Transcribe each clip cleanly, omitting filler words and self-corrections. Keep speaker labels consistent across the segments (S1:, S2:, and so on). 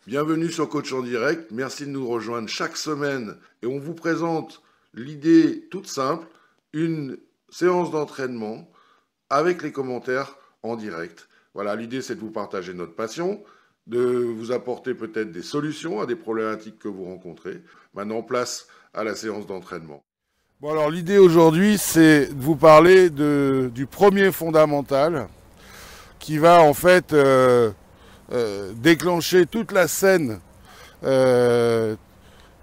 S1: Bienvenue sur Coach en Direct, merci de nous rejoindre chaque semaine et on vous présente l'idée toute simple, une séance d'entraînement avec les commentaires en direct. Voilà, l'idée c'est de vous partager notre passion, de vous apporter peut-être des solutions à des problématiques que vous rencontrez. Maintenant, place à la séance d'entraînement. Bon, alors l'idée aujourd'hui c'est de vous parler du premier fondamental qui va en fait déclencher toute la scène,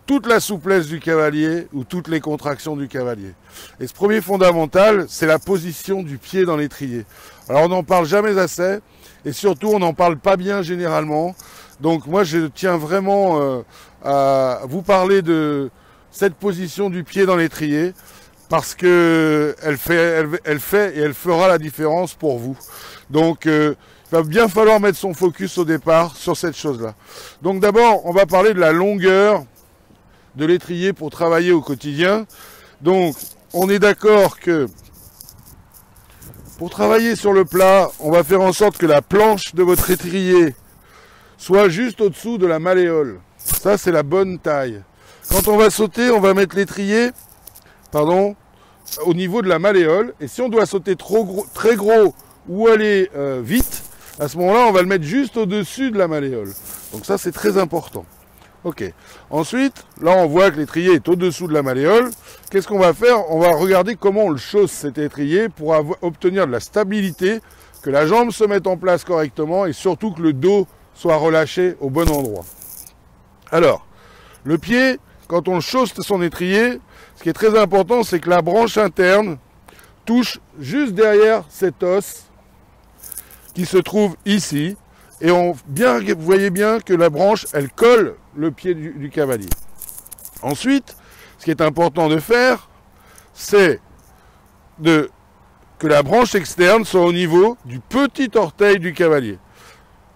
S1: toute la souplesse du cavalier ou toutes les contractions du cavalier. Et ce premier fondamental, c'est la position du pied dans l'étrier. Alors on n'en parle jamais assez et surtout on n'en parle pas bien généralement. Donc moi je tiens vraiment à vous parler de cette position du pied dans l'étrier parce que elle fait et elle fera la différence pour vous. Donc il va bien falloir mettre son focus au départ sur cette chose-là. Donc d'abord, on va parler de la longueur de l'étrier pour travailler au quotidien. Donc, on est d'accord que pour travailler sur le plat, on va faire en sorte que la planche de votre étrier soit juste au-dessous de la malléole. Ça, c'est la bonne taille. Quand on va sauter, on va mettre l'étrier, au niveau de la malléole. Et si on doit sauter très gros ou aller vite, à ce moment-là, on va le mettre juste au-dessus de la malléole. Donc ça, c'est très important. Ok. Ensuite, là, on voit que l'étrier est au-dessous de la malléole. Qu'est-ce qu'on va faire? On va regarder comment on le chausse, cet étrier, pour obtenir de la stabilité, que la jambe se mette en place correctement et surtout que le dos soit relâché au bon endroit. Alors, le pied, quand on chausse son étrier, ce qui est très important, c'est que la branche interne touche juste derrière cet os qui se trouve ici, et vous voyez bien que la branche, elle colle le pied du cavalier. Ensuite, ce qui est important de faire, c'est que la branche externe soit au niveau du petit orteil du cavalier.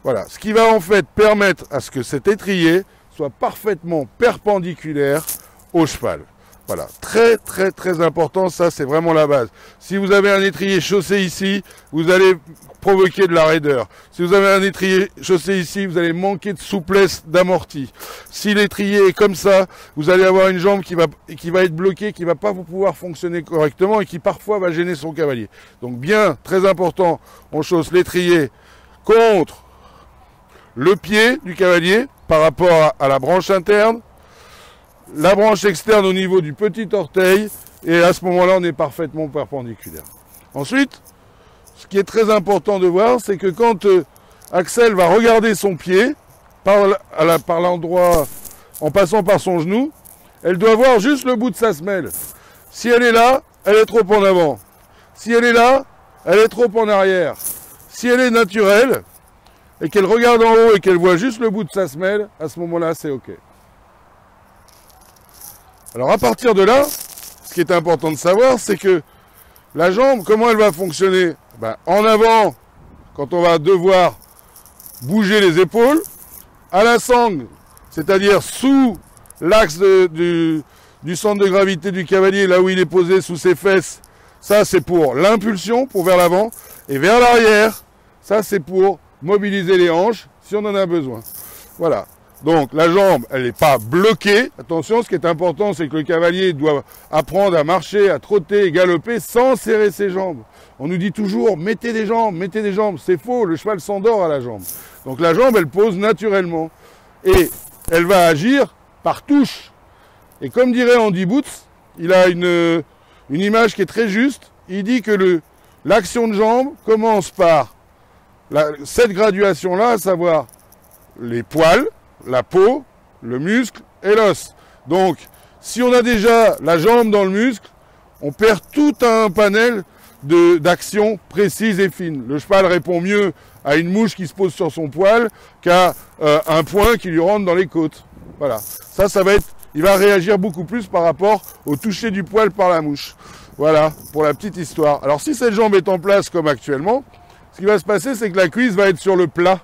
S1: Voilà, ce qui va en fait permettre à ce que cet étrier soit parfaitement perpendiculaire au cheval. Voilà, très très très important, ça c'est vraiment la base. Si vous avez un étrier chaussé ici, vous allez provoquer de la raideur. Si vous avez un étrier chaussé ici, vous allez manquer de souplesse d'amorti. Si l'étrier est comme ça, vous allez avoir une jambe qui va être bloquée, qui ne va pas pouvoir fonctionner correctement et qui parfois va gêner son cavalier. Donc bien, très important, on chausse l'étrier contre le pied du cavalier par rapport à la branche interne, la branche externe au niveau du petit orteil, et à ce moment-là, on est parfaitement perpendiculaire. Ensuite, ce qui est très important de voir, c'est que quand Axel va regarder son pied, par l'endroit, en passant par son genou, elle doit voir juste le bout de sa semelle. Si elle est là, elle est trop en avant. Si elle est là, elle est trop en arrière. Si elle est naturelle, et qu'elle regarde en haut et qu'elle voit juste le bout de sa semelle, à ce moment-là, c'est OK. Alors à partir de là, ce qui est important de savoir, c'est que la jambe, comment elle va fonctionner? En avant, quand on va devoir bouger les épaules, à la sangle, c'est-à-dire sous l'axe du centre de gravité du cavalier, là où il est posé sous ses fesses, ça c'est pour l'impulsion, pour vers l'avant, et vers l'arrière, ça c'est pour mobiliser les hanches, si on en a besoin. Voilà. Donc la jambe, elle n'est pas bloquée. Attention, ce qui est important, c'est que le cavalier doit apprendre à marcher, à trotter et galoper sans serrer ses jambes. On nous dit toujours, mettez des jambes, mettez des jambes. C'est faux, le cheval s'endort à la jambe. Donc la jambe, elle pose naturellement. Et elle va agir par touche. Et comme dirait Andy Boots, il a une image qui est très juste. Il dit que l'action de jambe commence par cette graduation-là, à savoir les poils, la peau, le muscle et l'os. Donc, si on a déjà la jambe dans le muscle, on perd tout un panel d'actions précises et fines. Le cheval répond mieux à une mouche qui se pose sur son poil qu'à un poing qui lui rentre dans les côtes. Voilà. Ça va être, il va réagir beaucoup plus par rapport au toucher du poil par la mouche. Voilà, pour la petite histoire. Alors, si cette jambe est en place comme actuellement, ce qui va se passer, c'est que la cuisse va être sur le plat.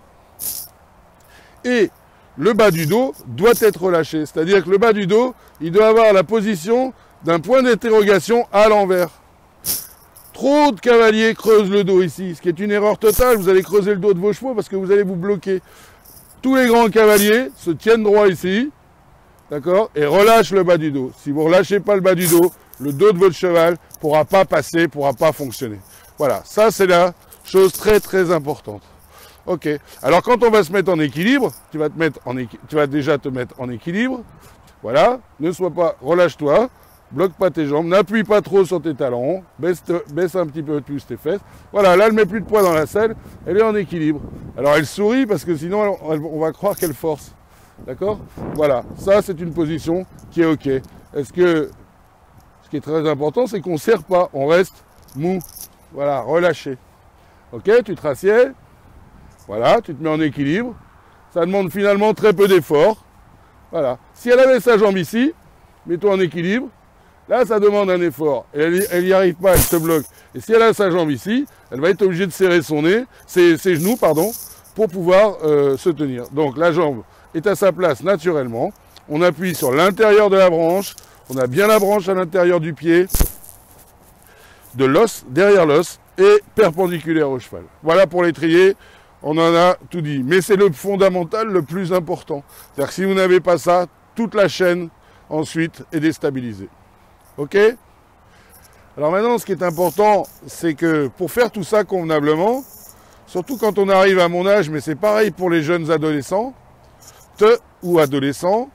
S1: Et le bas du dos doit être relâché. C'est-à-dire que le bas du dos, il doit avoir la position d'un point d'interrogation à l'envers. Trop de cavaliers creusent le dos ici, ce qui est une erreur totale. Vous allez creuser le dos de vos chevaux parce que vous allez vous bloquer. Tous les grands cavaliers se tiennent droit ici, d'accord, et relâchent le bas du dos. Si vous ne relâchez pas le bas du dos, le dos de votre cheval ne pourra pas passer, ne pourra pas fonctionner. Voilà, ça c'est la chose très très importante. Ok, alors quand on va se mettre en équilibre, tu vas déjà te mettre en équilibre. Voilà, ne sois pas, relâche-toi, bloque pas tes jambes, n'appuie pas trop sur tes talons, baisse un petit peu plus tes fesses. Voilà, là elle met plus de poids dans la selle, elle est en équilibre. Alors elle sourit parce que sinon on va croire qu'elle force. D'accord? Voilà, ça c'est une position qui est ok. Ce qui est très important, c'est qu'on ne serre pas, on reste mou. Voilà, relâché. Ok, tu te rassieds. Voilà, tu te mets en équilibre. Ça demande finalement très peu d'effort. Voilà. Si elle avait sa jambe ici, mets-toi en équilibre. Là, ça demande un effort. Et elle n'y arrive pas, elle se bloque. Et si elle a sa jambe ici, elle va être obligée de serrer ses genoux, pour pouvoir se tenir. Donc la jambe est à sa place naturellement. On appuie sur l'intérieur de la branche. On a bien la branche à l'intérieur du pied, de l'os, derrière l'os, et perpendiculaire au cheval. Voilà pour l'étrier. On en a tout dit, mais c'est le fondamental le plus important. C'est-à-dire que si vous n'avez pas ça, toute la chaîne ensuite est déstabilisée. Ok? Alors maintenant, ce qui est important, c'est que pour faire tout ça convenablement, surtout quand on arrive à mon âge, mais c'est pareil pour les jeunes adolescents ou adolescents,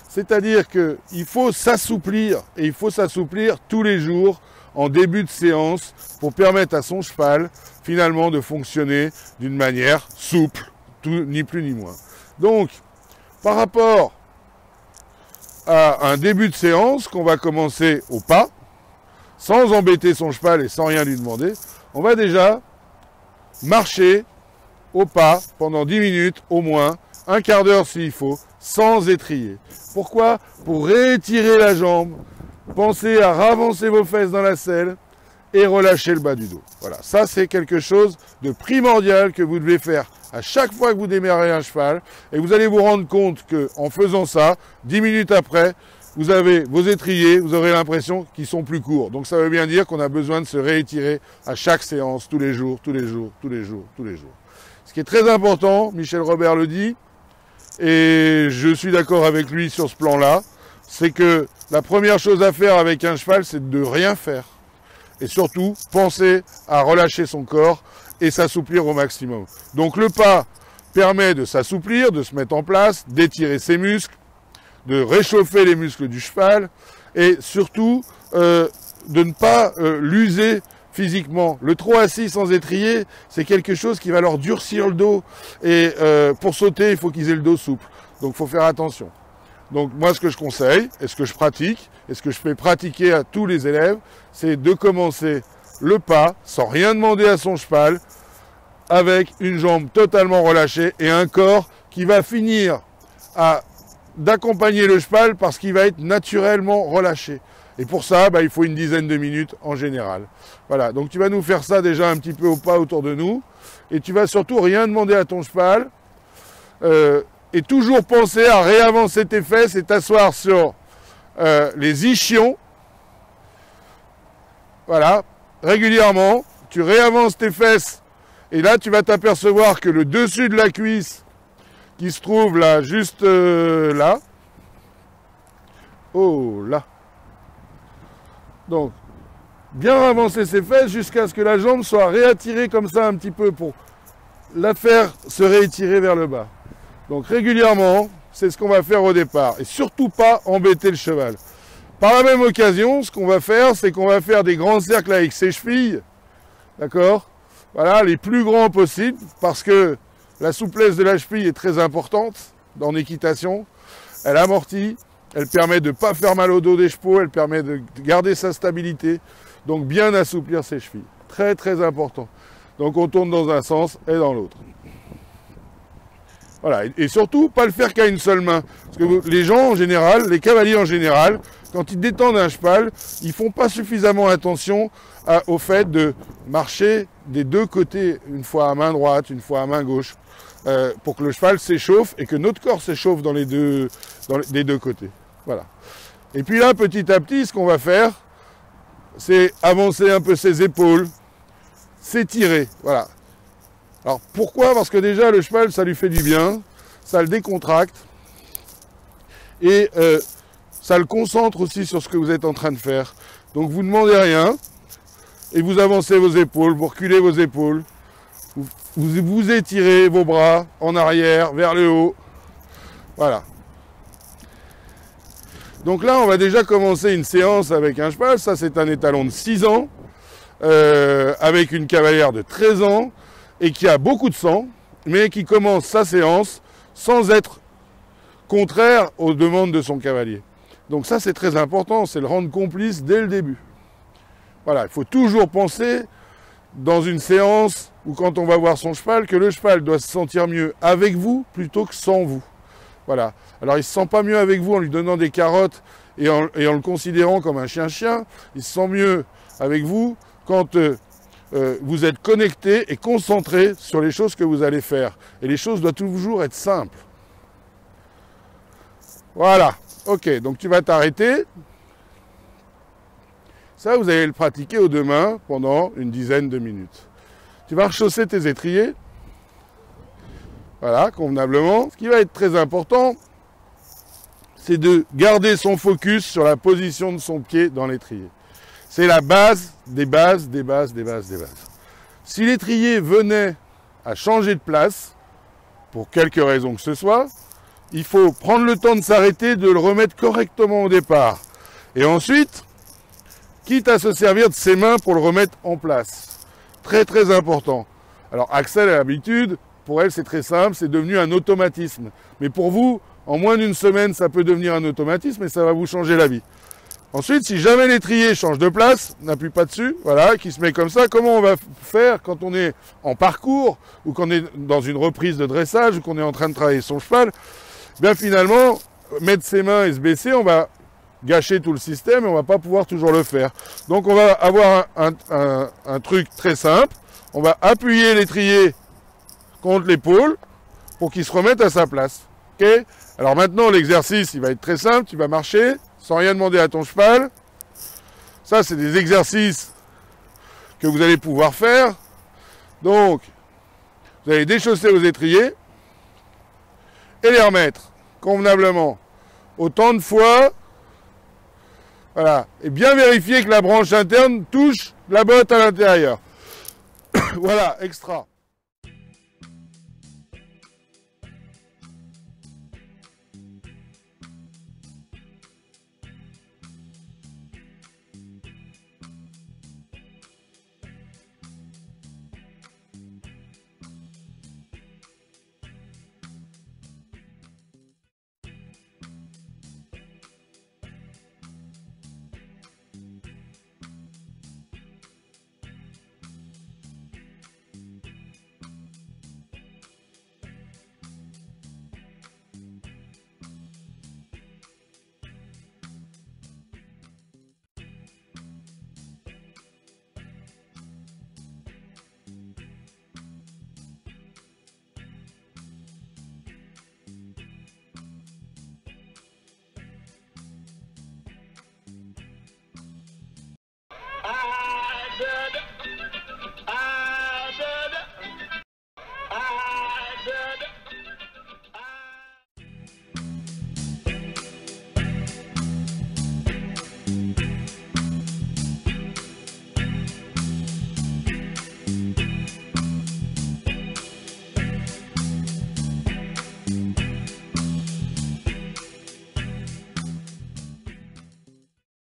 S1: c'est-à-dire qu'il faut s'assouplir, et il faut s'assouplir tous les jours en début de séance pour permettre à son cheval finalement de fonctionner d'une manière souple, ni plus ni moins. Donc, par rapport à un début de séance qu'on va commencer au pas, sans embêter son cheval et sans rien lui demander, on va déjà marcher au pas pendant 10 minutes au moins, un quart d'heure s'il faut, sans étrier. Pourquoi? Pour réétirer la jambe, pensez à ravancer vos fesses dans la selle et relâcher le bas du dos. Voilà, ça c'est quelque chose de primordial que vous devez faire à chaque fois que vous démarrez un cheval, et vous allez vous rendre compte qu'en faisant ça, 10 minutes après, vous avez vos étriers, vous aurez l'impression qu'ils sont plus courts. Donc ça veut bien dire qu'on a besoin de se réétirer à chaque séance, tous les jours, tous les jours, tous les jours, tous les jours. Ce qui est très important, Michel Robert le dit, et je suis d'accord avec lui sur ce plan-là, c'est que la première chose à faire avec un cheval, c'est de rien faire. Et surtout, penser à relâcher son corps et s'assouplir au maximum. Donc le pas permet de s'assouplir, de se mettre en place, d'étirer ses muscles, de réchauffer les muscles du cheval et surtout de ne pas l'user physiquement. Le trop assis sans étrier, c'est quelque chose qui va leur durcir le dos. Et pour sauter, il faut qu'ils aient le dos souple. Donc il faut faire attention. Donc moi, ce que je conseille, et ce que je pratique, et ce que je fais pratiquer à tous les élèves, c'est de commencer le pas sans rien demander à son cheval, avec une jambe totalement relâchée et un corps qui va finir d'accompagner le cheval parce qu'il va être naturellement relâché. Et pour ça, il faut une dizaine de minutes en général. Voilà, donc tu vas nous faire ça déjà un petit peu au pas autour de nous. Et tu vas surtout rien demander à ton cheval. Et toujours penser à réavancer tes fesses et t'asseoir sur les ischions. Voilà, régulièrement, tu réavances tes fesses. Et là, tu vas t'apercevoir que le dessus de la cuisse, qui se trouve là, juste là. Oh là. Donc, bien avancer ses fesses jusqu'à ce que la jambe soit réattirée comme ça un petit peu pour la faire se réétirer vers le bas. Donc régulièrement, c'est ce qu'on va faire au départ. Et surtout pas embêter le cheval. Par la même occasion, ce qu'on va faire, c'est qu'on va faire des grands cercles avec ses chevilles. D'accord? Voilà, les plus grands possibles, parce que la souplesse de la cheville est très importante en équitation. Elle amortit, elle permet de ne pas faire mal au dos des chevaux, elle permet de garder sa stabilité. Donc bien assouplir ses chevilles. Très très important. Donc on tourne dans un sens et dans l'autre. Voilà, et surtout, pas le faire qu'à une seule main. Parce que les gens en général, les cavaliers en général, quand ils détendent un cheval, ils font pas suffisamment attention au fait de marcher des deux côtés, une fois à main droite, une fois à main gauche, pour que le cheval s'échauffe et que notre corps s'échauffe des deux côtés. Voilà. Et puis là, petit à petit, ce qu'on va faire, c'est avancer un peu ses épaules, s'étirer, voilà. Alors pourquoi? Parce que déjà le cheval, ça lui fait du bien, ça le décontracte et ça le concentre aussi sur ce que vous êtes en train de faire. Donc vous ne demandez rien et vous avancez vos épaules, vous reculez vos épaules, vous étirez vos bras en arrière, vers le haut. Voilà. Donc là, on va déjà commencer une séance avec un cheval. Ça, c'est un étalon de 6 ans, avec une cavalière de 13 ans, et qui a beaucoup de sang, mais qui commence sa séance sans être contraire aux demandes de son cavalier. Donc ça, c'est très important, c'est le rendre complice dès le début. Voilà, il faut toujours penser, dans une séance, ou quand on va voir son cheval, que le cheval doit se sentir mieux avec vous, plutôt que sans vous. Voilà. Alors, il ne se sent pas mieux avec vous en lui donnant des carottes et en le considérant comme un chien-chien. Il se sent mieux avec vous quand vous êtes connecté et concentré sur les choses que vous allez faire. Et les choses doivent toujours être simples. Voilà. Ok, donc tu vas t'arrêter. Ça, vous allez le pratiquer aux deux mains pendant une dizaine de minutes. Tu vas rechausser tes étriers. Voilà, convenablement. Ce qui va être très important, c'est de garder son focus sur la position de son pied dans l'étrier. C'est la base des bases, des bases, des bases, des bases. Si l'étrier venait à changer de place, pour quelque raison que ce soit, il faut prendre le temps de s'arrêter, de le remettre correctement au départ. Et ensuite, quitte à se servir de ses mains pour le remettre en place. Très très important. Alors Axel a l'habitude, pour elle c'est très simple, c'est devenu un automatisme. Mais pour vous, en moins d'une semaine, ça peut devenir un automatisme et ça va vous changer la vie. Ensuite, si jamais l'étrier change de place, n'appuie pas dessus, voilà, qui se met comme ça, comment on va faire quand on est en parcours, ou qu'on est dans une reprise de dressage, ou qu'on est en train de travailler son cheval, bien finalement, mettre ses mains et se baisser, on va gâcher tout le système et on va pas pouvoir toujours le faire. Donc on va avoir un truc très simple, on va appuyer l'étrier contre l'épaule pour qu'il se remette à sa place. Okay. Alors maintenant l'exercice il va être très simple, tu vas marcher sans rien demander à ton cheval. Ça c'est des exercices que vous allez pouvoir faire. Donc vous allez déchausser vos étriers et les remettre convenablement autant de fois. Voilà, et bien vérifier que la branche interne touche la botte à l'intérieur. Voilà, extra.